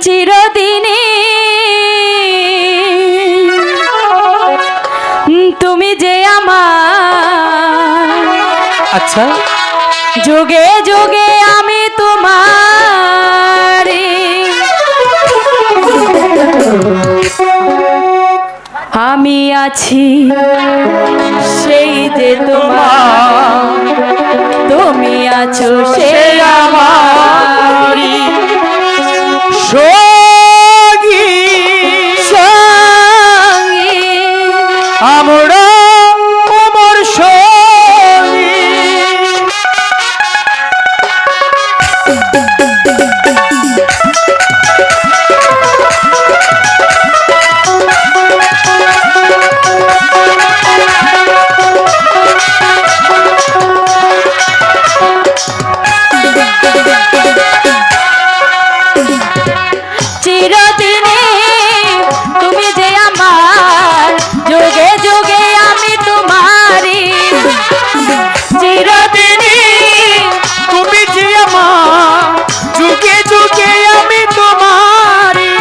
চিরদিনই তুমি যে আমার, আচ্ছা যুগে যুগে আমি তোমার। আমি আছি সেই যে তোমার, তুমি আছো সেই আমার। সঙ্গী সঙ্গী আমরা অমর সঙ্গী। চিরদিনে তুমি যে আমার, যুগে যুগে আমি তোমারি। চিরদিনে তুমি যে আমার, যুগে যুগে আমি তোমারি।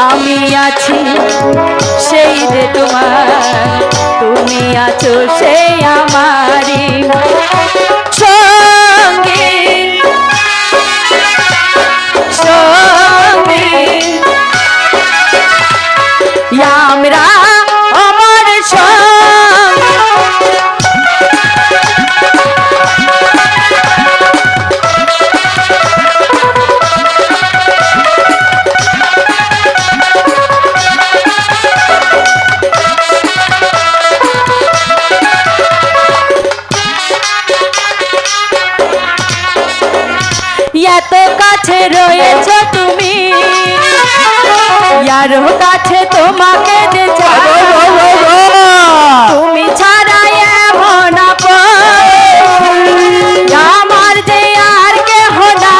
আমি আছি সেই যে তোমার, তুমি আছো সেই আমারি। সঙ্গে সঙ্গে আমরা আমার সঙ্গে। এত কাছে রয়েছ তুমি, আরো কাছে তোমাকে যে চাই। তুমি ছাড়া এমন আপন আমার যে আর কেহ না।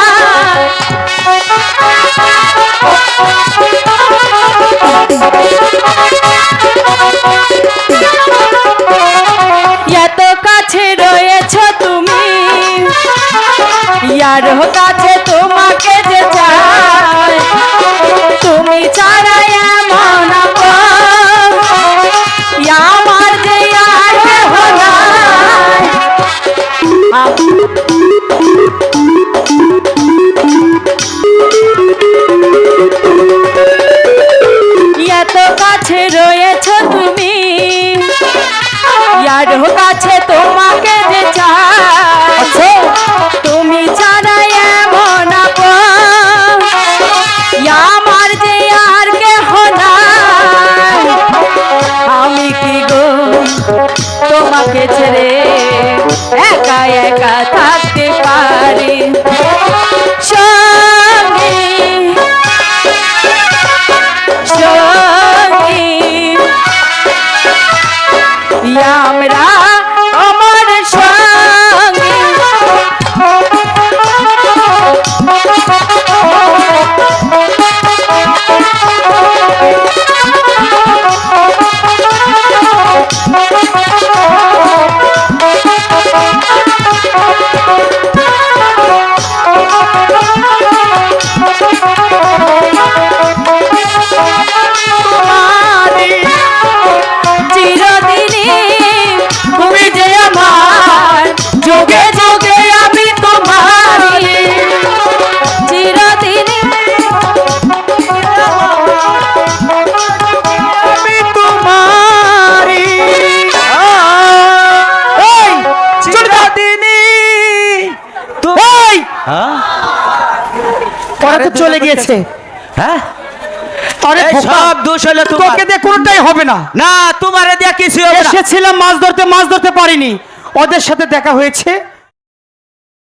এত কাছে রয়েছ তুমি, আরো কাছে তোমাকে যে চাই। তুমি ছাড়া এমন আপন আমার যে আর কেহ নাই। এত কাছে রয়েছ তুমি, আরো কাছে তোমাকে যে চাই। তুমি ছাড়া এমন আপন আমার যে আর কেহ নাই। আমি কি গো তোমাকে ছেড়ে একা একা থাকতে পারি। সঙ্গী সঙ্গী আমরা আমার সঙ্গী। চিরদিনই তুমি যে আমার, যুগে যুগে আমি তোমারি। চিরদিনই আমি তোমারি। এই চিরদিনই তুমি। ওরা তো চলে গিয়েছে। হ্যাঁ আরে এই সব দোষ হলো তোমার। তোকে দিয়ে কোনটাই হবে না। না তোমারে দিয়া কিছু হবে না। এসেছিলাম মাছ ধরতে পারিনি। ওদের সাথে দেখা হয়েছে,